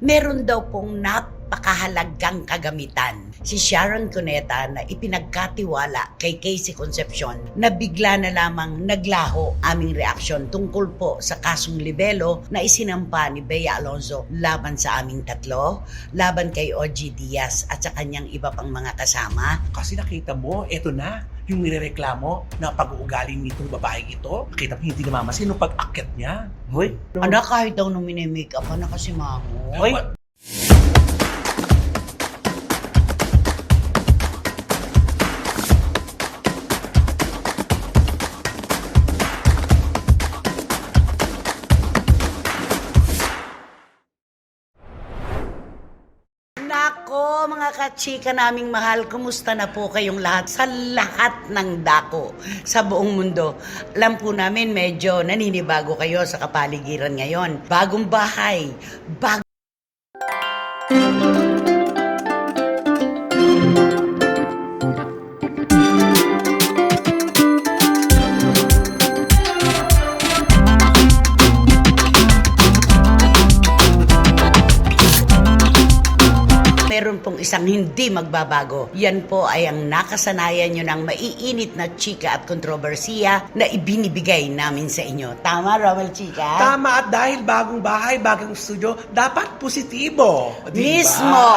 Meron daw pong napakahalagang kagamitan si Sharon Cuneta na ipinagkatiwala kay Casey Concepcion na bigla na lamang naglaho aming reaksyon tungkol po sa kasong libelo na isinampa ni Bea Alonzo laban sa aming tatlo, laban kay OG Diaz at sa kanyang iba pang mga kasama. Kasi nakita mo, eto na, yung nirereklamo na pag-uugali nitong babaeng ito. Nakita mo, hindi namamasin nung pag-akyat niya. Hoy, Anak, kahit daw nung minimake up, na kasi mamo. Hoy. Nako, mga kachika naming mahal, kumusta na po kayong lahat sa lahat ng dako sa buong mundo? Alam po namin medyo naninibago kayo sa kapaligiran ngayon. Bagong bahay, meron pong isang hindi magbabago. Yan po ay ang nakasanayan nyo ng maiinit na chika at kontrobersiya na ibinibigay namin sa inyo. Tama, Romel Chika? Tama, at dahil bagong bahay, bagong studio, dapat positibo. Diba? Mismo!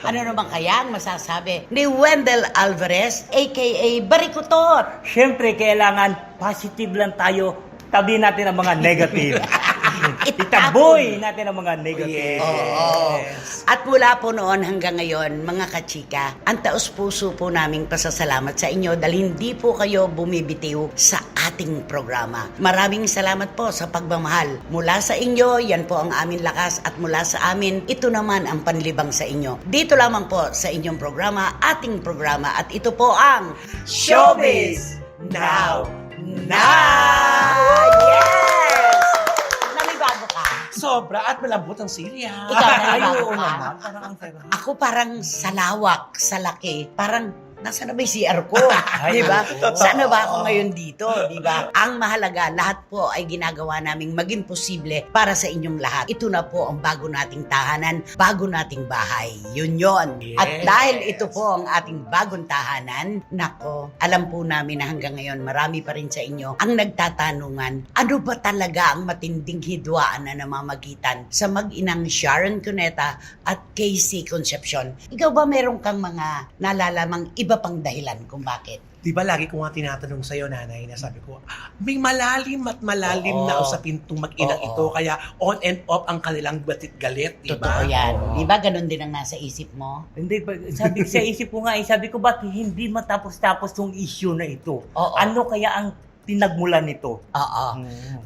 Ano naman kaya ang masasabi ni Wendell Alvarez, aka Barikutot? syempre kailangan positive lang tayo. Tabi natin ang mga negative. Itaboy natin ang mga negative. Oo. At mula po noon hanggang ngayon, mga kachika, ang taos-puso po naming pasasalamat sa inyo dahil hindi po kayo bumibitiw sa ating programa. Maraming salamat po sa pagmamahal. Mula sa inyo, yan po ang aming lakas at mula sa amin, ito naman ang panlibang sa inyo. Dito lamang po sa inyong programa, ating programa, at ito po ang Showbiz Now! Yes! Nalibago ka. Sobra at malambot ang sili, ha? Ikaw, Ay, nalibago oo ka? naman. Parang ang sarap. Ako parang sa lawak, sa laki, parang nasa na ba yung CR ko? Di ba? totoo. Saan na ba ako ngayon dito? Di ba? Ang mahalaga, lahat po ay ginagawa naming maging posible para sa inyong lahat. Ito na po ang bago nating tahanan, bago nating bahay. Yun yon. Yes. At dahil ito po ang ating bagong tahanan, nako, alam po namin na hanggang ngayon marami pa rin sa inyo ang nagtatanungan, ano ba talaga ang matinding hidwaan na namamagitan sa mag-inang Sharon Cuneta at Casey Concepcion? Ikaw ba meron kang mga nalalamang iba pang dahilan kung bakit? Di ba lagi ko nga tinatanong sa'yo, nanay, na sabi ko, may malalim at malalim Oo. na usapin itong mag-inang Oo. ito, kaya on and off ang kanilang batit-galit, di ba? Totoo yan. Di ba ganun din ang nasa isip mo? Hindi, sabi sa isip ko nga, sabi ko, ba't hindi matapos-tapos tong issue na ito? Oo. Ano kaya ang pinagmulan nito? Oo.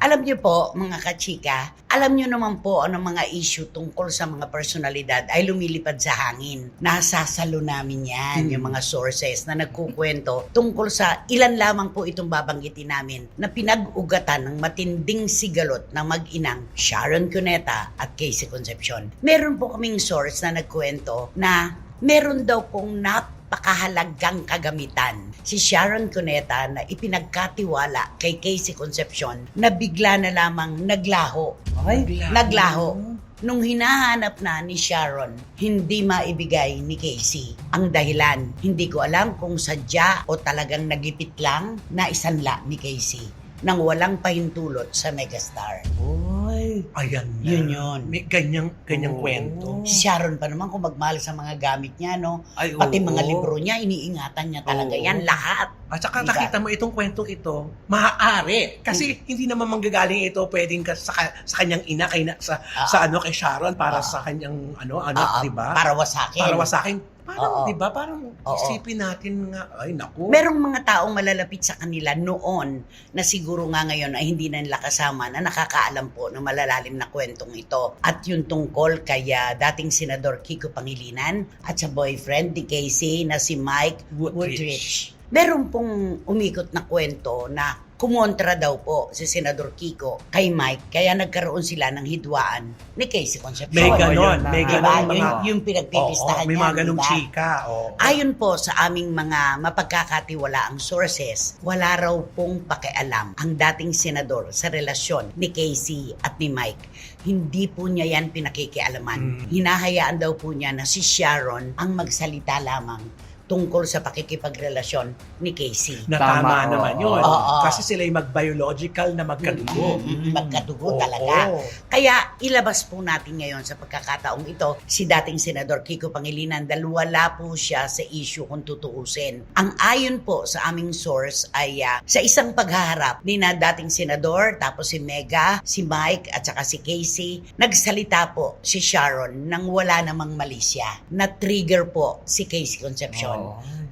Alam niyo po, mga kachika, alam niyo naman po ang mga issue tungkol sa mga personalidad ay lumilipad sa hangin. Nasasalo namin yan, yung mga sources na nagkukwento tungkol sa ilan lamang po itong babanggitin namin na pinag-ugatan ng matinding sigalot ng mag-inang Sharon Cuneta at Casey Concepcion. Meron po kaming source na nagkwento na meron daw pong napakahalagang kagamitan si Sharon Cuneta na ipinagkatiwala kay Casey Concepcion na bigla na lamang naglaho. Ay, Naglaho. Nung hinahanap na ni Sharon, hindi maibigay ni Casey. Ang dahilan, hindi ko alam kung sadya o talagang nagipit lang na isanla ni Casey nang walang pahintulot sa megastar. Oy. Ayan na. Yun yun. May ganyang Oo. kwento. Si Sharon pa naman kung magmahal sa mga gamit niya, no? Ay, Pati oo. mga libro niya, iniingatan niya talaga Oo. yan, lahat. At saka Diba? nakita mo itong kwentong ito, maaari. Kasi hindi naman manggagaling ito pwedeng sa kanyang ina, sa kay Sharon, para sa kanyang di ba? Para wasakin. Para sa akin. Parang, Oo. di ba? Parang Oo. isipin natin nga, ay naku. Merong mga taong malalapit sa kanila noon na siguro nga ngayon ay hindi na nila kasama na nakakaalam po ng malalalim na kwentong ito. At yung tungkol kay dating Senador Kiko Pangilinan at sa boyfriend ni Casey na si Mike Woodrich. Meron pong umikot na kwento na kumontra daw po si Senador Kiko kay Mike, kaya nagkaroon sila ng hidwaan ni Casey Concepcion. May ganon, Ayun na. may Diba? ganon mga... Yung pinagpipistahan may niya, mga ganong diba? chika. Oo. Ayon po sa aming mga mapagkakatiwalaang sources, wala raw pong pakialam ang dating senador sa relasyon ni Casey at ni Mike. Hindi po niya yan pinakikialaman. Hinahayaan daw po niya na si Sharon ang magsalita lamang tungkol sa pakikipagrelasyon ni Casey. Na tama Tama, naman oo. yun. Oo. Kasi sila yung mag-biological na magkadugo. Magkadugo Oo. talaga. Kaya ilabas po natin ngayon sa pagkakataong ito si dating Senador Kiko Pangilinan dahil wala po siya sa issue kung tutuusin. Ang ayon po sa aming source ay sa isang paghaharap ni na dating Senador, tapos si Mega, si Mike at saka si Casey, nagsalita po si Sharon nang wala namang mali siya. Na-trigger po si Casey Concepcion.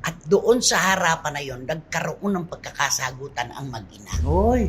At doon sa harapan na yon, nagkaroon ng pagkakasagutan ang mag-ina. Uy.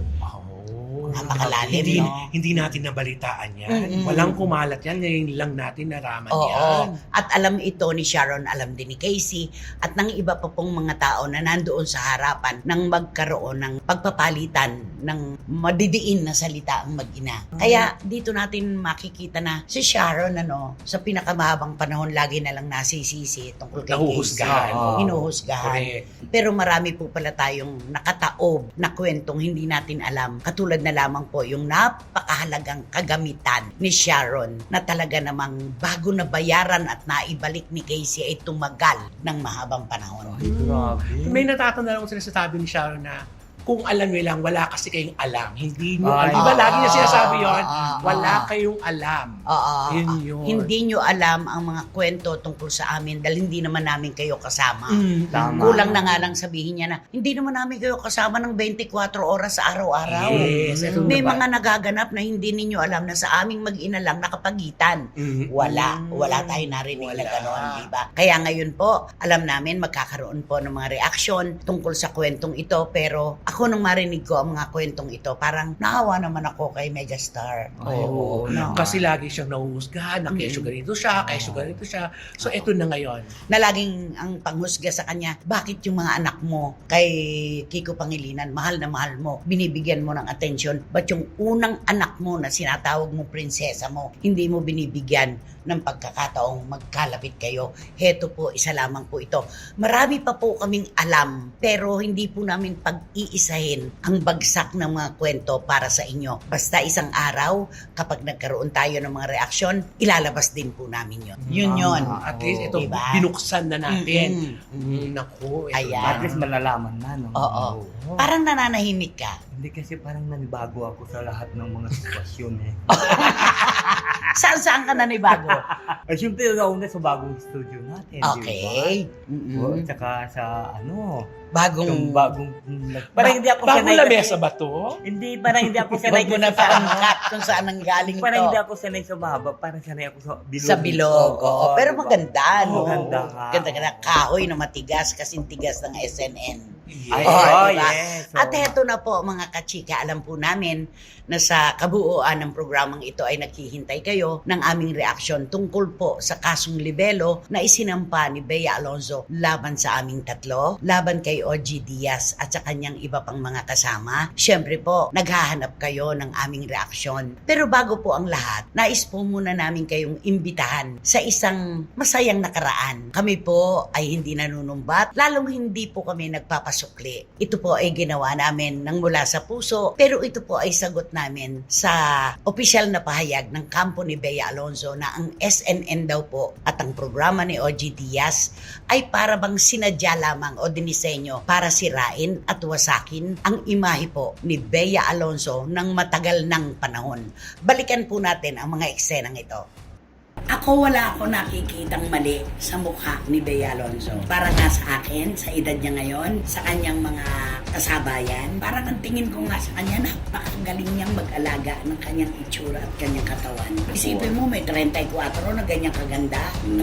Napakalalim, Hindi, no? hindi natin nabalitaan yan. Mm-mm. Walang kumalat yan. Ngayon lang natin naraman Oo. yan. At alam ito ni Sharon, alam din ni Casey, at ng iba pa pong mga tao na nandoon sa harapan nang magkaroon ng pagpapalitan ng madidiin na salita ang mag-ina. Kaya dito natin makikita na si Sharon, sa pinakamahabang panahon, lagi na lang nasisisi tungkol kay Nahuhusgahan. Oo. Casey. Hinuhusgahan. Correct. Pero marami po pala tayong nakataob na kwentong hindi natin alam. Katulad na lamang po yung napakahalagang kagamitan ni Sharon na talaga namang bago na bayaran at naibalik ni Casey ay tumagal ng mahabang panahon. Ay, grabe. May natatanda ako sila sa tabi ni Sharon na kung alam nyo lang, wala kasi kayong alam. Hindi nyo Ay. alam. Di ba lagi niya sinasabi yun? Ah. Wala kayong alam. Oo. Yun yun. Hindi nyo alam ang mga kwento tungkol sa amin dahil hindi naman namin kayo kasama. Tama. Kulang na nga lang sabihin niya na hindi naman namin kayo kasama ng 24 oras sa araw-araw. Yes. Ito May na ba? mga nagaganap na hindi ninyo alam na sa aming mag-ina lang nakapagitan. Mhm. Wala tayo narinig na Wala. gano'n, di ba? Kaya ngayon po, alam namin magkakaroon po ng mga reaksyon tungkol sa kwentong ito, pero ako nung marinig ko ang mga kwentong ito, parang naawa naman ako kay Megastar. Ay, Oo. no. Kasi lagi siyang nahuhusgahan na kesyo ganito siya, kesyo ganito siya. So, ito na ngayon. Na laging ang panghusga sa kanya, bakit yung mga anak mo kay Kiko Pangilinan, mahal na mahal mo, binibigyan mo ng atensyon, ba't yung unang anak mo na sinatawag mo prinsesa mo, hindi mo binibigyan ng pagkakataong magkalapit kayo? Heto po, isa lamang po ito. Marami pa po kaming alam, pero hindi po namin pag-iisahin ang bagsak ng mga kwento para sa inyo. Basta isang araw, kapag nagkaroon tayo ng mga reaksyon, ilalabas din po namin yun. Yun yun. At least ito, Diba? binuksan na natin. Mm-mm. Naku, ito Ayan. At na. least malalaman na, no? Oo. Parang nananahimik ka. Hindi kasi parang nanibago ako sa lahat ng mga sitwasyon eh. Saan ka nanibago? Ay, siyempre, una sa bagong studio natin, Okay. di ba? Mm-mm. Oo, at saka sa Bagong... yung bagong... Parang hindi ako Bagong sanay lamesa ba to? Hindi, parang hindi ako sanay Huwag mo na kasi sa paangkat kung saan ang galing Parang hindi to. ako sanay sa mahaba, parang sanay ako sa bilog. Sa bilog. Oo. Pero diba? maganda, no? Maganda nga. Ganda. Kahoy na matigas, kasing tigas ng SNN. Ay, Oo, oh, diba? yes. At heto na po mga kachika, alam po namin na sa kabuuan ng programang ito ay naghihintay kayo ng aming reaksyon tungkol po sa kasong libelo na isinampa ni Bea Alonzo laban sa aming tatlo, laban kay OG Diaz at sa kanyang iba pang mga kasama. Siyempre po, naghahanap kayo ng aming reaksyon. Pero bago po ang lahat, nais po muna namin kayong imbitahan sa isang masayang nakaraan. Kami po ay hindi nanunumbat, lalong hindi po kami nagpapasukli. Ito po ay ginawa namin ng mula sa puso, pero ito po ay sagot namin sa opisyal na pahayag ng kampo ni Bea Alonzo na ang SNN daw po at ang programa ni OG Diaz ay para bang sinadya lamang o dinisenyo para sirain at wasakin ang imahe po ni Bea Alonzo ng matagal ng panahon. Balikan po natin ang mga eksenang ito. Ako wala ako nakikitang mali sa mukha ni Bea Alonzo. Para nga sa akin, sa edad niya ngayon, sa kanyang mga kasabayan, parang ang tingin ko nga sa kanya, napakagaling niyang mag-alaga ng kanyang itsura at kanyang katawan. Isipin mo, may 34 na ganyang kaganda.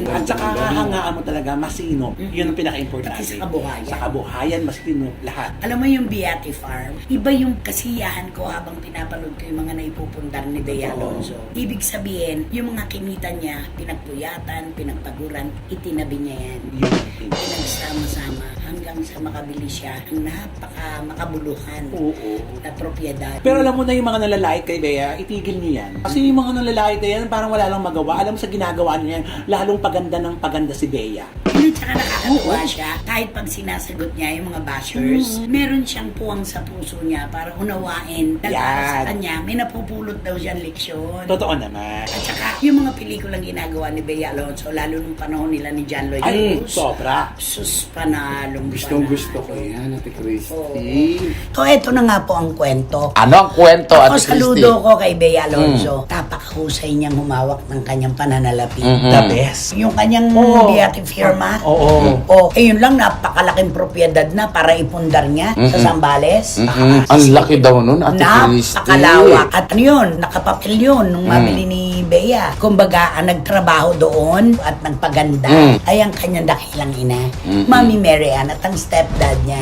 At saka hahangaan mo talaga masino. Yun ang pinaka-importante. Pati sa kabuhayan. Sa kabuhayan, masino lahat. Alam mo yung Beati Farm, iba yung kasiyahan ko habang pinapanood ko yung mga naipupundar ni Bea Totoo. Alonzo. Ibig sabihin, yung mga kinita niya, pinagpuyatan, pinagpaguran, itinabi niya yan. Yun. Pinagsama-sama. hanggang sa makabili siya ng makabuluhan Oo. na propiedad. Pero alam mo na yung mga nalalait kay Bea, itigil niyo yan. Kasi yung mga nalalait na yan, parang wala lang magawa. Alam mo sa ginagawa niya yan, lalong paganda ng paganda si Bea. Yun, tsaka nakakatuwa siya. Kahit pag sinasagot niya yung mga bashers, meron siyang puwang sa puso niya para unawain. Dahil para sa Yan. kanya, may napupulot daw siyang leksyon. Totoo naman. At saka, yung mga pelikulang ginagawa ni Bea Alonso, lalo nung panahon nila ni John Lloyd Ay, Cruz, sobra. sus, panalong Gustong-gusto ko panalo. yan, Ate Christy. So, eto na nga po ang kwento. Ano ang kwento, Ako Ate Christy? saludo ko kay Bea Alonso. Tapak-husay niyang humawak ng kanyang pananalapi. The best. Yung kanyang Oo. Beati firma. Oo. O, yun lang, napakalaking propiedad na para ipundar niya sa Zambales. Ang laki daw nun, Ate Christy. Napakalawak. At ano yun, nakapapil yun nung mabili ni Bea. Kumbaga, ang nagtrabaho doon at nagpaganda ay ang kanyang dakilang ina, Mami Mary Ann, at ang stepdad niya.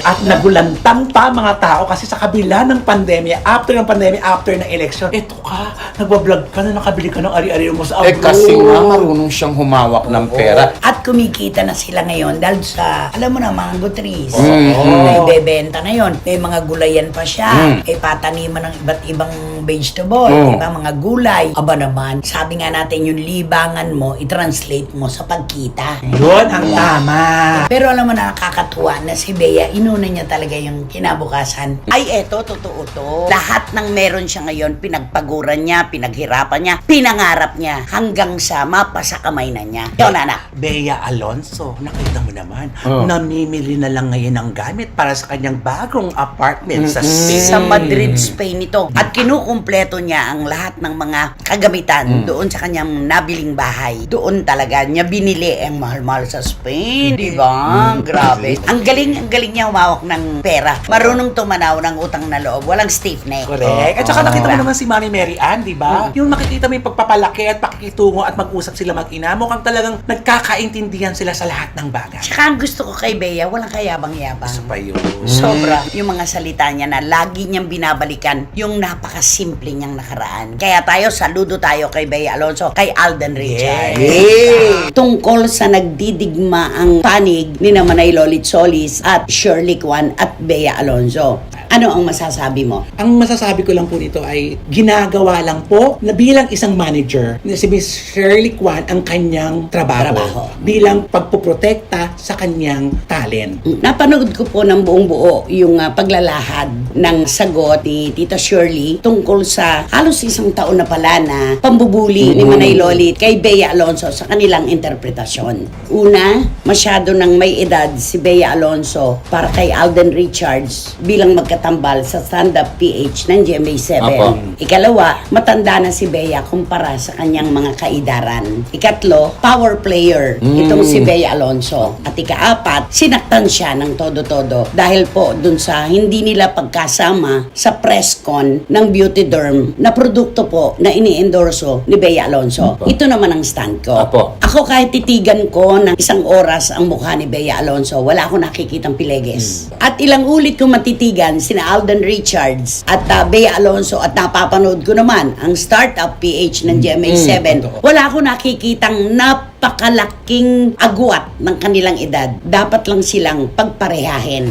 At nagulantang pa mga tao kasi sa kabila ng pandemya, after ng election, eto ka, nagbablog ka na nakabili ka ng ari-ari mo sa abroad. Kasi nga marunong siyang humawak ng pera. At kumikita na sila ngayon dahil sa, alam mo na, mga trees. Mm. Na ibebenta na yon. May mga gulayan pa siya. May pataniman ng iba't ibang vegetable. Diba? Mga gulay. Aba naman, sabi nga natin yung libangan mo, i-translate mo sa pagkita. Yun ang tama. Pero alam mo na, nakakatuwa na si Bea, inuna niya talaga yung kinabukasan. Ay, eto, totoo to. Lahat ng meron siya ngayon, pinagpaguran niya, pinaghirapan niya, pinangarap niya, hanggang sa mapasa kamay na niya. Yun, anak. Bea Alonso, nakita mo naman, Oh. namimili na lang ngayon ng gamit para sa kanyang bagong apartment sa Spain. Sa Madrid, Spain ito. At kinukumpleto niya ang lahat ng mga kagamitan doon sa kanyang nabiling bahay. Doon talaga niya binili ang mahal-mahal sa Spain. Di ba? Grabe. Ang galing niya humawak ng pera. Marunong tumanaw ng utang na loob. Walang stiff neck. Correct. At saka nakita mo naman si Mami Mary Ann, di ba? Yung makikita mo yung pagpapalaki at pakikitungo at mag-usap sila mag-ina, mukhang talagang nagkakaintindihan sila sa lahat ng bagay. Tsaka ang gusto ko kay Bea, walang kayabang-yabang. Isa pa yun. Sobra. Yung mga salita niya na lagi niyang binabalikan yung napakasimple niyang nakaraan. Kaya tayo, saludo tayo kay Bea Alonso, kay Alden Richards. Yes. Tungkol sa nagdidigma ang panig ni Manay Lolit Solis at Shirley Kwan at Bea Alonso. Ano ang masasabi mo? Ang masasabi ko lang po nito ay ginagawa lang po na bilang isang manager na si Miss Shirley Kwan ang kanyang trabaho. Bilang pagpoprotekta sa kanyang talent. Napanood ko po ng buong buo yung paglalahad ng sagot ni Tita Shirley tungkol sa halos isang taon na pala na pambubuli ni Manay Lolit kay Bea Alonso sa kanilang interpretasyon. Una, masyado nang may edad si Bea Alonso para kay Alden Richards bilang magkatambal sa stand-up PH ng GMA7. Apo. Ikalawa, matanda na si Bea kumpara sa kanyang mga kaidaran. Ikatlo, power player itong si Bea Alonso. At ikaapat, sinaktan siya ng todo-todo dahil po dun sa hindi nila pagkasama sa press con ng Beauty Derm na produkto po na ini-endorso ni Bea Alonso. Apo. Ito naman ang stand ko. Apo. Ako kahit titigan ko ng isang oras ang mukha ni Bea Alonso, wala akong nakikitang pileges. At ilang ulit kong matitigan sina Alden Richards at Bea Alonso at napapanood ko naman ang Startup PH ng GMA7. Wala akong nakikitang napakalaking agwat ng kanilang edad. Dapat lang silang pagparehahin.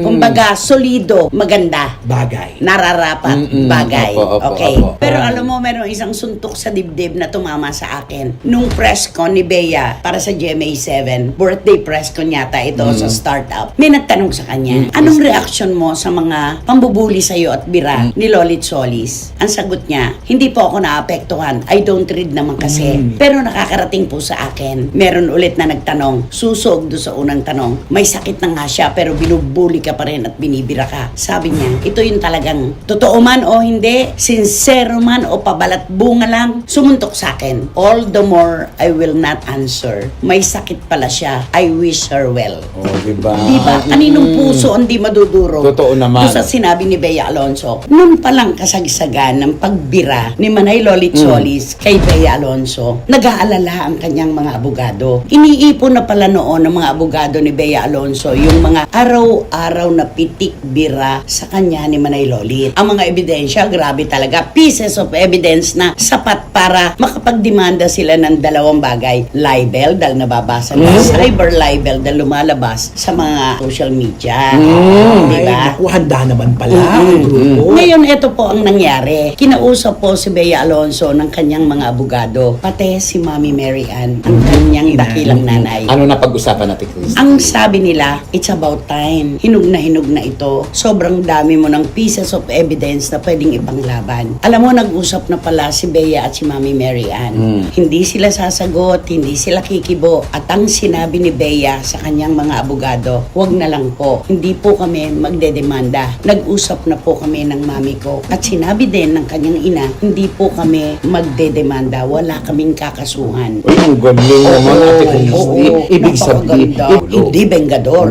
Kumbaga, solido, maganda. Bagay. Nararapat, bagay. Opo, Okay. opo. Pero alam mo, meron isang suntok sa dibdib na tumama sa akin. Nung press con ni Bea para sa GMA7, birthday press con yata ito sa startup, may nagtanong sa kanya, anong reaction mo sa mga pambubuli sa'yo at bira ni Lolit Solis? Ang sagot niya, hindi po ako naapektuhan. I don't read naman kasi. Pero nakakarating po sa akin. Meron ulit na nagtanong, susog do sa unang tanong, may sakit na nga siya pero binubuli ka pa rin at binibira ka. Sabi niya, ito yung talagang totoo man o hindi, sincero man o pabalat bunga lang, sumuntok sa akin. All the more, I will not answer. May sakit pala siya. I wish her well. Oh, diba? Diba? Kaninong puso ang di maduduro? Totoo naman. Doon sa sinabi ni Bea Alonso. Noon palang kasagsagan ng pagbira ni Manay Lolit Solis kay Bea Alonso, nag-aalala ang kanyang mga abogado. Iniipon na pala noon ng mga abogado ni Bea Alonso yung mga araw-araw na pitik bira sa kanya ni Manay Lolit. Ang mga ebidensya, grabe talaga. Pieces of evidence na sapat para makapagdemanda sila ng dalawang bagay. Libel, dahil nababasa na. Cyber libel, dahil lumalabas sa mga social media. Ay, Diba? naku, handa naman pala ang grupo. Ngayon, ito po ang nangyari. Kinausap po si Bea Alonso ng kanyang mga abogado, pati si Mami Mary Ann, ang kanyang dakilang nanay. Ano na pag-usapan natin, Chris? Ang sabi nila, it's about time. Hinug na ito. Sobrang dami mo ng pieces of evidence na pwedeng ipanglaban. Alam mo, nag-usap na pala si Bea at si Mami Mary Ann. Hindi sila sasagot, hindi sila kikibo. At ang sinabi ni Bea sa kanyang mga abogado, wag na lang po. Hindi po kami magdedemanda. Nag-usap na po kami ng mami ko. At sinabi din ng kanyang ina, hindi po kami magdedemanda. Wala kaming kakasuhan. Uy, ang galing naman, Ate Christy. Ibig sabihin, napakaganda. Hindi bengador.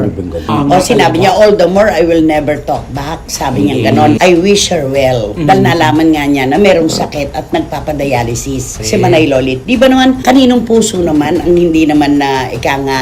O sinabi niya, all the more, I will never talk back. Sabi niya ganon. I wish her well. Dahil nalaman nga niya na merong sakit at nagpapadialysis si Manay Lolit. Di ba naman, kaninong puso naman ang hindi naman na ika nga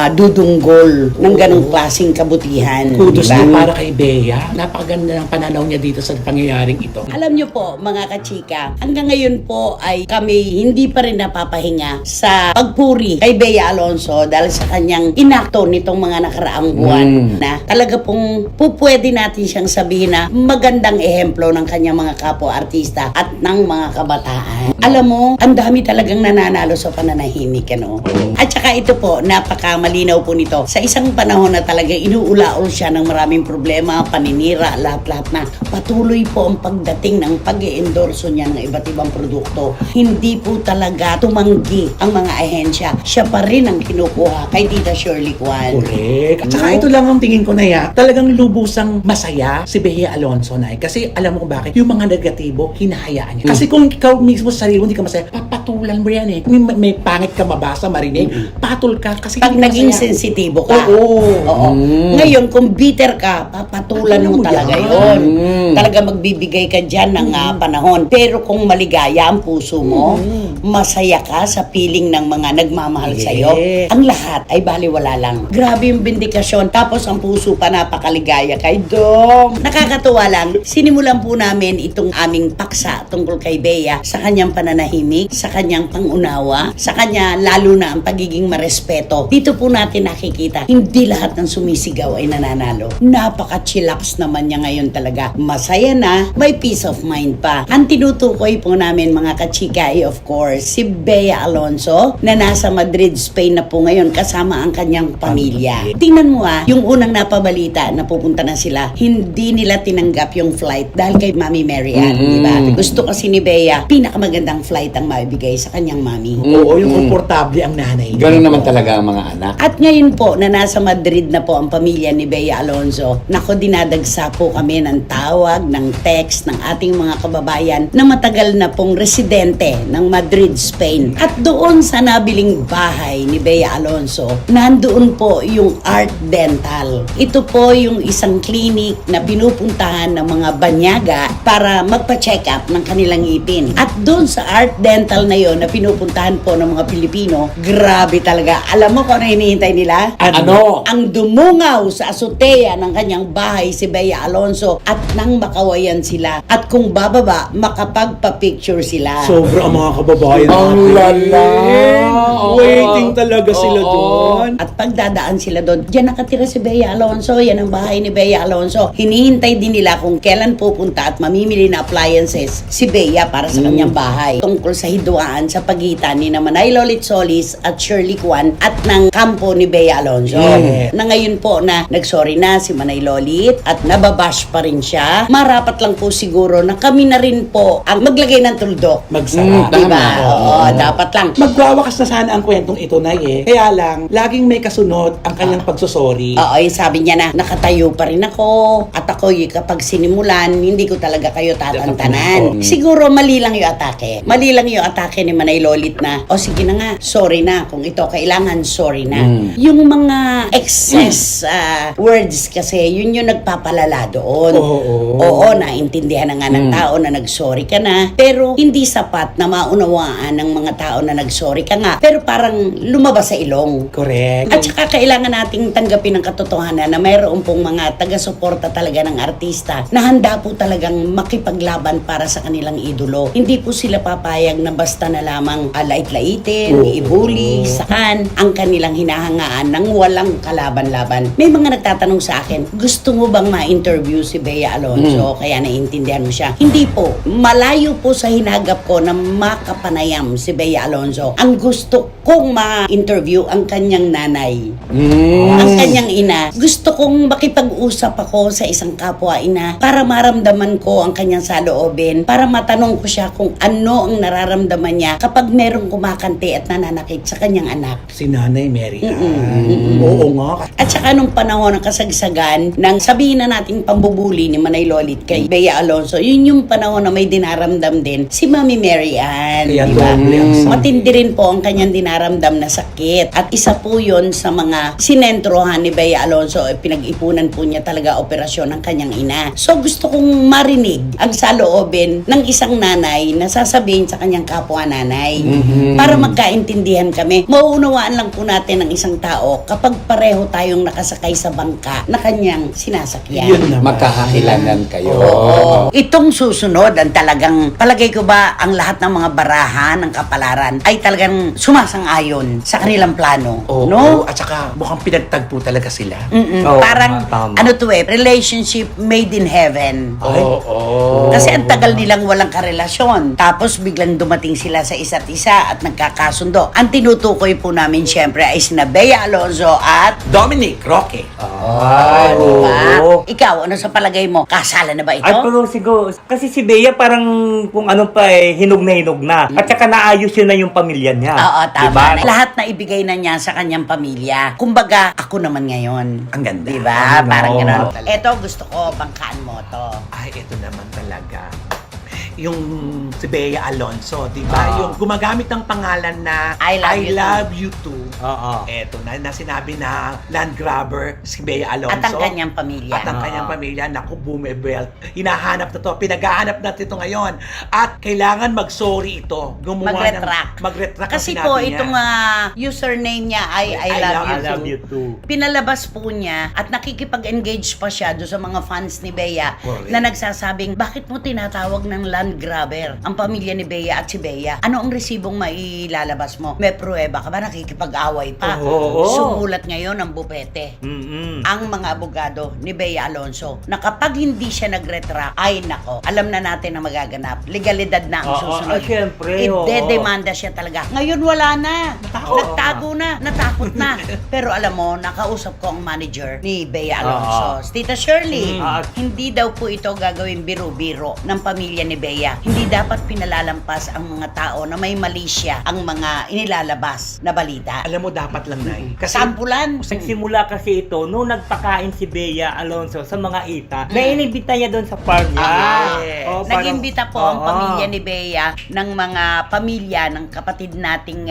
madudunggol ng ganong klaseng kabutihan. Kudos Diba? na para kay Bea. Napakaganda ng pananaw niya dito sa pangyayaring ito. Alam niyo po, mga kachika, hanggang ngayon po ay kami hindi pa rin napapahinga sa pagpuri kay Bea Alonso dahil sa kanyang inakto nitong mga nakaraang buwan na talaga pong pupwede natin siyang sabihin na magandang ehemplo ng kanyang mga kapwa-artista at ng mga kabataan. Alam mo, ang dami talagang nananalo sa pananahimik, ano? At saka ito po, napakamalinaw po nito. Sa isang panahon na talaga inuulaol siya ng maraming problema, paninira, lahat-lahat na. Patuloy po ang pagdating ng pag-i-endorso niya ng iba't ibang produkto. Hindi po talaga tumanggi ang mga ahensya. Siya pa rin ang kinukuha kay Tita Shirley Kwan. Correct. At saka ito lang ang tingin ko na talagang lubusang masaya si Bea Alonso na kasi alam mo kung bakit yung mga negatibo, hinahayaan niya. Kasi kung ikaw mismo sa sarili mo hindi ka masaya, papatulan mo yan eh. Kung may pangit ka mabasa, marinig, patul ka kasi Pag hindi ka naging masaya. sensitibo ka. Oo. Ngayon, kung bitter ka, papatulan Patulan mo mo talaga yan. yun. Talaga magbibigay ka dyan ng panahon. Pero kung maligaya ang puso mo, masaya ka sa piling ng mga nagmamahal Yes. sa'yo, ang lahat ay baliwala lang. Grabe yung bindikasyon. Tapos ang puso pa napakaligaya kay Dong. Nakakatuwa lang, sinimulan po namin itong aming paksa tungkol kay Bea sa kanyang pananahimik, sa kanyang pangunawa, sa kanya lalo na ang pagiging marespeto. Dito po natin nakikita, hindi lahat ng sumisigaw ay nananalo. Napaka-chillax naman niya ngayon talaga. Masaya na, may peace of mind pa. Ang tinutukoy po namin mga kachika ay of course, si Bea Alonso na nasa Madrid, Spain na po ngayon kasama ang kanyang pamilya. Tingnan mo yung unang napabalita na pupunta na sila, hindi nila tinanggap yung flight dahil kay Mami Mary Ann, di ba? Gusto kasi ni Bea, pinakamagandang flight ang maibigay sa kanyang mami. Oo, yung komportable ang nanay. Ganun naman talaga ang mga anak. At ngayon po, na nasa Madrid na po ang pamilya ni Bea Alonso, nako dinadagsa po kami ng tawag, ng text ng ating mga kababayan na matagal na pong residente ng Madrid, Spain. At doon sa nabiling bahay ni Bea Alonso, nandoon po yung Art Dental. Ito po yung isang clinic na pinupuntahan ng mga banyaga para magpa-check up ng kanilang ngipin. At doon sa Art Dental na yon na pinupuntahan po ng mga Pilipino, grabe talaga. Alam mo kung ano hinihintay nila? Ano? Ang dumungaw sa azotea ng kanyang bahay si Bea Alonso at nang makawayan sila. At kung bababa, makapagpa-picture sila. Sobra ang mga kababayan Ang natin. lala. Waiting talaga sila doon. At pagdadaan sila doon, diyan nakatira si Bea Alonso, yan ang bahay ni Bea Alonso. Hinihintay din nila kung kailan pupunta at mamimili na appliances si Bea para sa kanyang bahay. Tungkol sa hidwaan sa pagitan ni Manay Lolit Solis at Shirley Kwan at ng kampo ni Bea Alonso. Yeah. Na ngayon po na nagsorry na si Manay Lolit at nababash pa rin siya. Marapat lang po siguro na kami na rin po ang maglagay ng tuldok. Magsara. Diba? Tama. Oo, dapat lang. Magwawakas na sana ang kwentong ito na Kaya lang, laging may kasunod ang kanyang pagsusori. Oo, yung sabi niya na nakatayo pa rin ako at ako'y kapag sinimulan, hindi ko talaga kayo tatantanan. Siguro mali lang yung atake. Mali lang yung atake ni Manay Lolit na, o sige na nga, sorry na. Kung ito kailangan, sorry na. Yung mga excess words kasi, yun yung nagpapalala doon. Oo, naintindihan na nga ng tao na nag-sorry ka na. Pero hindi sapat na maunawaan ng mga tao pagkakataon na nag-sorry ka nga, pero parang lumabas sa ilong. Correct. At saka kailangan nating tanggapin ang katotohanan na mayroon pong mga taga-suporta talaga ng artista na handa po talagang makipaglaban para sa kanilang idolo. Hindi po sila papayag na basta na lamang lait-laitin, ibuli, sakan ang kanilang hinahangaan ng walang kalaban-laban. May mga nagtatanong sa akin, gusto mo bang ma-interview si Bea Alonzo? Kaya naiintindihan mo siya. Hindi po. Malayo po sa hinagap ko na makapanayam si Bea Alonzo. Ang gusto kong ma-interview ang kanyang nanay. Ang kanyang ina. Gusto kong makipag-usap ako sa isang kapwa-ina para maramdaman ko ang kanyang saloobin, para matanong ko siya kung ano ang nararamdaman niya kapag merong kumakante at nananakit sa kanyang anak. Si Nanay Mary Ann. Oo nga. At saka nung panahon ng kasagsagan ng sabihin na nating pambubuli ni Manay Lolit kay Bea Alonzo, yun yung panahon na may dinaramdam din si Mami Mary Ann. Kaya Diba? doble ang sakit. Matindi rin po ang kanyang dinaramdam na sakit. At isa po yun sa mga sinentrohan ni Bea Alonzo. Pinag-ipunan po niya talaga operasyon ng kanyang ina. So gusto kong marinig ang saloobin ng isang nanay na sasabihin sa kanyang kapwa nanay. Para magkaintindihan kami. Mauunawaan lang po natin ng isang tao kapag pareho tayong nakasakay sa bangka na kanyang sinasakyan. Yun naman. Magkakakilanan kayo. Oo. Itong susunod, ang talagang, palagay ko ba, ang lahat ng mga barahan ng kapalaran ay talagang sumasang-ayon sa kanilang plano. Oo. No? At saka mukhang pinagtagpo talaga sila. Oo, Parang, tama. ano to relationship made in heaven. Oo. Kasi ang tagal nilang walang karelasyon. Tapos biglang dumating sila sa isa't isa at nagkakasundo. Ang tinutukoy po namin syempre ay sina Bea Alonzo at Dominic Roque. Ay, diba? oo. Ikaw, ano sa palagay mo? Kasala na ba ito? Ay, pero siguro, kasi si Bea parang kung ano pa hinog na hinog na. At saka naayos yun na yung pamilya niya. Oo, tama. Diba? Lahat na ibigay na niya sa kanyang pamilya. Kumbaga, ako naman ngayon. Ang ganda. Diba? Ano? Parang gano'n. Eto, gusto ko, bangkaan mo to. Ay, ito naman talaga. Yung si Bea Alonzo, di ba? Yung gumagamit ng pangalan na I love you too. Oo. Eto na sinabi na land grabber si Bea Alonzo. At ang kanyang pamilya. At ang kanyang pamilya, naku, bumibelt. Hinahanap na to, pinaghahanap natin ito ngayon. At kailangan mag-sorry ito. Gumawa Mag-retract. Mag-retract ang Kasi sinabi po, niya. itong username niya ay I love you too. Pinalabas po niya at nakikipag-engage pa siya doon sa mga fans ni Bea Correct. na nagsasabing, bakit mo tinatawag ng land grabber ang pamilya ni Bea at si Bea? Ano ang resibong mailalabas mo? May pruweba ka ba? Nakikipag-away pa. Oo. Sumulat ngayon ang bupete. Ang mga abogado ni Bea Alonzo na kapag hindi siya nag-retract, ay nako, alam na natin na magaganap. Legalidad na ang Oo, susunod. syempre, oo. Ide-demanda siya talaga. Ngayon wala na. Nagtago na. Natakot na. Pero alam mo, nakausap ko ang manager ni Bea Alonzo. Tita Shirley, hindi daw po ito gagawin biro-biro ng pamilya ni Bea. Hindi dapat pinalalampas ang mga tao na may mali siya ang mga inilalabas na balita. Alam mo, dapat lang, Nay. Kasi Sampulan. Nagsimula kasi ito, nung nagpakain si Bea Alonzo sa mga ita, na inibita niya doon sa farm niya. yes. Oh, parang- Nag-imbita po ang Oo. pamilya ni Bea ng mga pamilya ng kapatid nating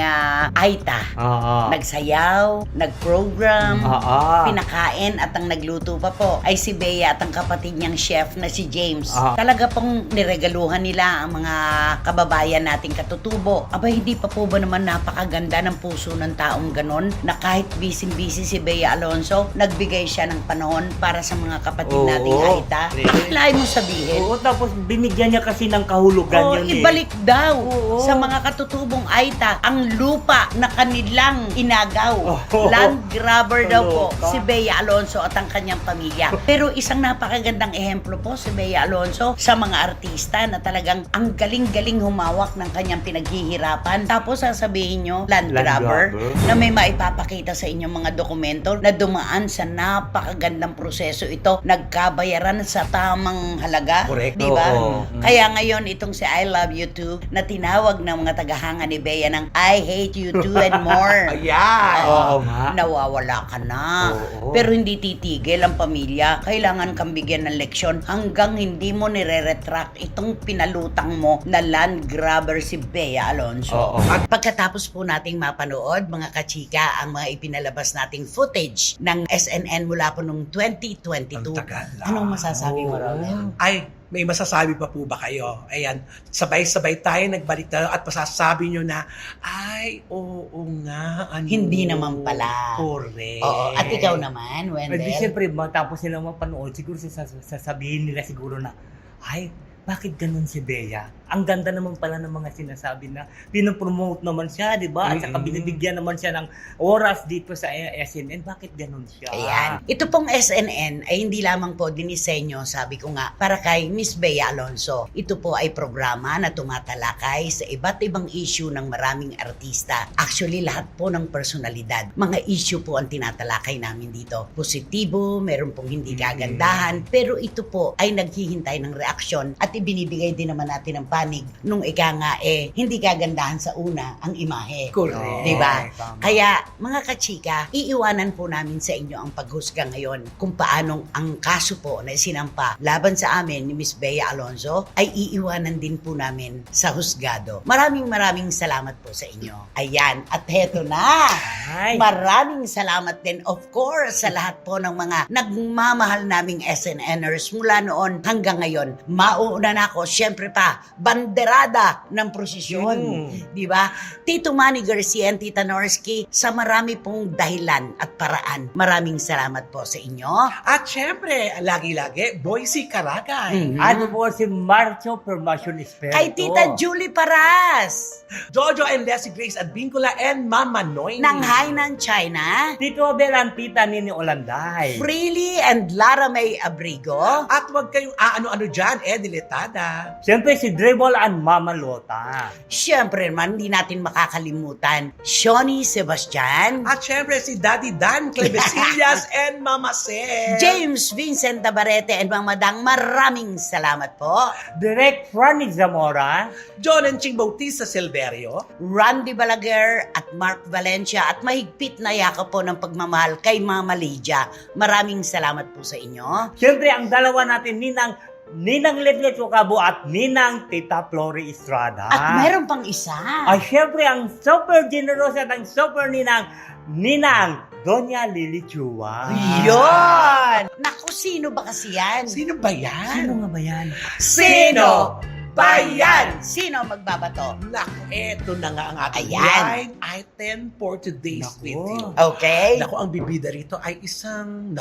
Aita. Oo. Nagsayaw, nag-program, Oo. pinakain at ang nagluto pa po ay si Bea at ang kapatid niyang chef na si James. Talaga pong niregaluhan nila ang mga kababayan nating katutubo. Aba, hindi pa po ba naman napakaganda ng puso ng taong ganon na kahit busy-busy si Bea Alonzo, nagbigay siya ng panahon para sa mga kapatid Oo. nating Aita. Lain mo sabihin. Oo, tapos binigyan niya kasi ng kahulugan yun Ibalik daw Oo. sa mga katutubong Aita ang lupa na kanilang inagaw. Oo. Land grabber daw po Kaloka. si Bea Alonzo at ang kanyang pamilya. Pero isang napakagandang ehemplo po si Bea Alonzo sa mga artista na talagang ang galing-galing humawak ng kanyang pinaghihirapan. Tapos sasabihin nyo, land grabber, na may maipapakita sa inyong mga dokumento na dumaan sa napakagandang proseso ito, nagkabayaran sa tamang halaga. Correct. Di ba? Oo. Kaya ngayon, itong si I Love You Too, na tinawag ng mga tagahanga ni Bea ng I Hate You Too and More. Ayan. Oo nga. Nawawala ka na. Oo. Pero hindi titigil ang pamilya. Kailangan kang bigyan ng leksyon hanggang hindi mo nire-retract itong ipinalutang mo na land grabber si Bea Alonso. Oo. At pagkatapos po nating mapanood, mga kachika, ang mga ipinalabas nating footage ng SNN mula po noong 2022. Ang tagal lang. Anong masasabi mo, Raul? Ay, may masasabi pa po ba kayo? Ayan, sabay-sabay tayo nagbalik tayo at masasabi nyo na, ay, oo nga. Ano? Hindi naman pala. Correct. Oo. At ikaw naman, Hindi, Wendell? siyempre, matapos nilang mapanood, siguro sasabihin nila siguro na, ay, bakit ganun si Bea? Ang ganda naman pala ng mga sinasabi na pinopromote naman siya, di ba? At saka binibigyan naman siya ng oras dito sa SNN. Bakit ganun siya? Ayan. Ito pong SNN ay hindi lamang po dinisenyo, sabi ko nga, para kay Miss Bea Alonso. Ito po ay programa na tumatalakay sa iba't ibang issue ng maraming artista. Actually, lahat po ng personalidad. Mga issue po ang tinatalakay namin dito. Positibo, meron pong hindi kagandahan, pero ito po ay naghihintay ng reaksyon at ibinibigay din naman natin ng panig nung ika nga hindi kagandahan sa una ang imahe. Correct. Diba? Tama. Kaya mga kachika, iiwanan po namin sa inyo ang paghusga ngayon kung paanong ang kaso po na sinampa laban sa amin ni Miss Bea Alonso ay iiwanan din po namin sa husgado. Maraming salamat po sa inyo. Ayan, at heto na. Ay. Maraming salamat din of course sa lahat po ng mga nagmamahal naming SNNers mula noon hanggang ngayon. Mauna na ako, syempre pa, banderada ng prosesyon. Di ba? Tito Manny Garcia and Tita Norsky, sa marami pong dahilan at paraan. Maraming salamat po sa inyo. At syempre, lagi-lagi, Boycie Caragay. Ano po si Marcio Permacion Esperto? Kay Tita Julie Paras, Jojo and Leslie Grace Advincula and Mama Noy. ng Hainan, China, Tito Abel ang tita Nini Olanday. Freely and Lara May Abrigo, At huwag kayong ano-ano dyan, diletada. Siyempre si Dribble and Mama Lota. syempre naman hindi natin makakalimutan, Shoni Sebastian, At syempre si Daddy Dan Clevesillas and Mama Sel. James Vincent Tabarete and Mama Dang, maraming salamat po. Direct Franny Zamora. John and Ching Bautista Silverio. Randy Balaguer at Mark Valencia at mahigpit na yakap po ng pagmamahal kay Mama Lydia. Maraming salamat po sa inyo. Siyempre ang dalawa natin Ninang Letlet Ocabo at Ninang Tita Flori Estrada. At meron pang isa. Ay, syempre, ang super generous at ang super Ninang Doña Lily Chua. Yun! Naku, sino ba kasi yan? Sino ba yan? Sino nga ba yan? Sino ba yan? Sino ang magbabato? Naku, eto na nga ang ating Ayan. blind item for today's Naku. video. Okay. Naku, ang bibida rito ay isang,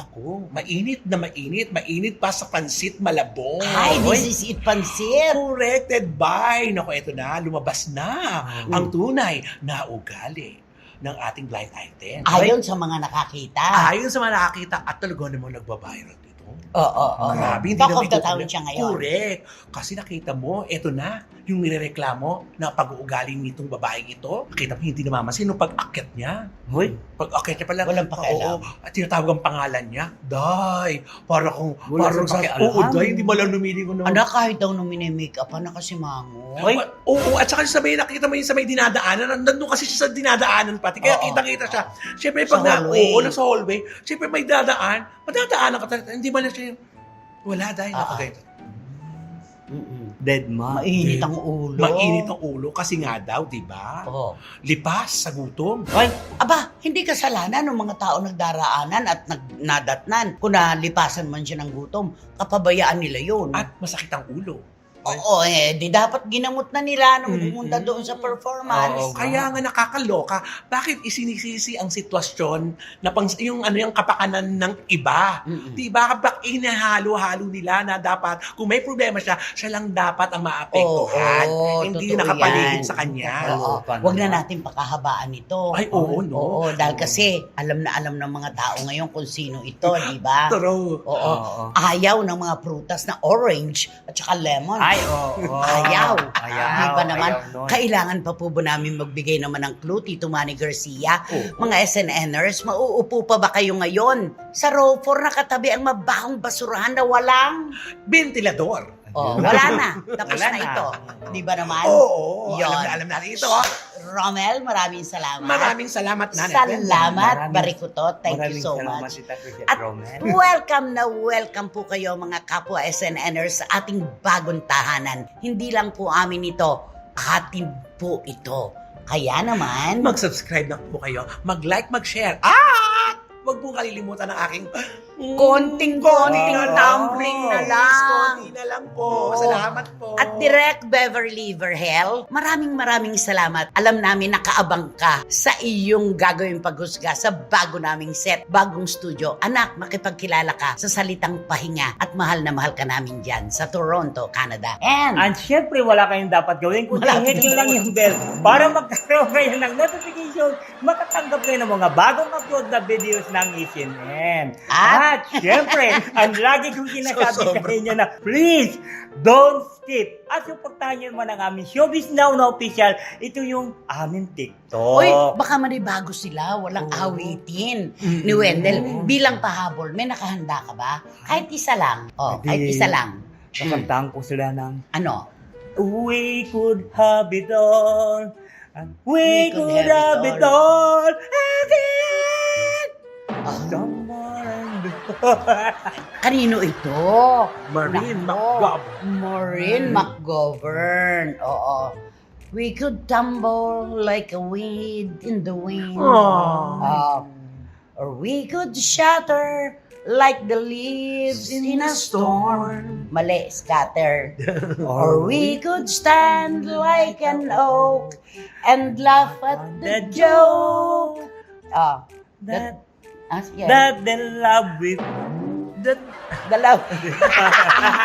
mainit pa sa pansit malabong. Ay, this is it, pansit. Corrected by, naku, eto na, lumabas na ang tunay na ugali ng ating blind item. Ayon sa mga nakakita. Ayon sa mga nakakita at talaga namang nagbabiral dito. Oo. Grabe, hindi Talk na of the town siya ngayon. Correct. Kasi nakita mo, eto na, yung nirereklamo na pag-uugaling nitong babaeng ito. Nakita mo, hindi namamansin nung pag-akyat niya. Hoy, Pag-akyat niya pala. Walang pakialam. Oo, at tinatawag ang pangalan niya. Day. Parang Wala parang siyang pakialam. oo, Day, hindi mo lang numiling ko. Anak, kahit daw nung mini-makeup, kasi mango. Hoy. Oo, at saka sabay nakita mo yung sa may dinadaanan. Nandun kasi siya sa dinadaanan pati. Kaya Oo. kitang-kita siya. Siyempre, Sa pag na, hallway. oo, nasa hallway. Siyempre, may madadaanan ka talaga. Hindi man na siya yung, wala, Day. Okay. dead ma. Mainit ang ulo. Mainit ang ulo kasi nga daw, di ba? Oo. Lipas sa gutom. Hoy, Aba, hindi kasalanan ng mga tao nagdaraanan at nadatnan. Kung nalipasan man siya ng gutom, kapabayaan nila yun. At masakit ang ulo. Oo, di dapat ginamot na nila nung pumunta doon sa performance. Oo. Kaya nga nakakaloka, bakit isinisisi ang sitwasyon na yung kapakanan ng iba? Mm-mm. Di ba? Kapag inahalo-halo nila na dapat, kung may problema siya lang dapat ang maapektuhan. Oo, Hindi totoo nakapaligid yan. sa kanya. Oo. Huwag na natin pakahabaan ito. Ay, oo, no? Oo, dahil kasi alam ng mga tao ngayon kung sino ito, di ba? True. Oo. Oo. Ayaw ng mga prutas na orange at saka lemon. ay, oo. Ayaw. Ayaw. Di ba naman? Ayaw nun. Kailangan pa po ba namin magbigay naman ng clue, Tito Manny Garcia? Oo. Mga SNNers, mauupo pa ba kayo ngayon? Sa row 4 nakatabi ang mabahong basurahan na walang... Ventilador. Oh, wala na. Tapos Wala na na. ito. Di ba naman? Oo, Yun. alam natin ito. Romel, maraming salamat. Maraming salamat na. Salamat, Maraming- Barikutot. Thank you Maraming so salamat, much. Tita Cricket At Romel. welcome po kayo mga kapwa SNNers sa ating bagong tahanan. Hindi lang po amin ito, atin po ito. Kaya naman, Mag-subscribe na po kayo. Mag-like, mag-share. At huwag po kalilimutan ng aking konting-konting Wow. tumbling na lang. Konti na lang po. Oo. Salamat po. At Direk Beverly Verhel, maraming salamat. Alam namin nakaabang ka sa iyong gagawing paghusga sa bago naming set, bagong studio. Anak, makipagkilala ka sa salitang pahinga at mahal na mahal ka namin dyan sa Toronto, Canada. And And syempre, wala kayong dapat gawin kundi Malapit hit nyo na lang yung bell para magkaroon kayo ng notification, makatanggap kayo ng mga bagong upload na videos ng SNN. At syempre, ang lagi kong sinasabi sa inyo na please, don't skip. At supportahan nyo naman ang aming Showbiz Now na official. Ito yung aming TikTok. Uy, baka manibago sila, walang awitin ni Wendell. Bilang pahabol, may nakahanda ka ba? Kahit isa lang. Oh, kahit isa lang. Kakantahan ko sila ng Ano? We could have it all. And we could could have have it it all. Again. Oh, Someone. kanino ito? Maureen Nako, McGovern. Maureen McGovern. Oo. We could tumble like a weed in the wind. Aww. Or we could shatter like the leaves in a storm. Mali, scatter. Or we could stand like an oak and laugh at the joke. Ah, That sige. the love with Dalaw.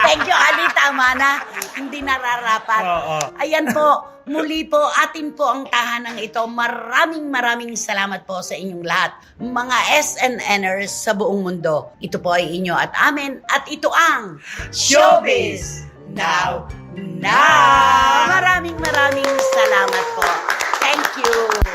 Thank you, Ali. Tama na. Hindi nararapat. Oo. Ayan po, muli po, atin po ang tahanang ito. Maraming salamat po sa inyong lahat. Mga SNNers sa buong mundo. Ito po ay inyo at amin. At ito ang Showbiz Now. Maraming salamat po. Thank you.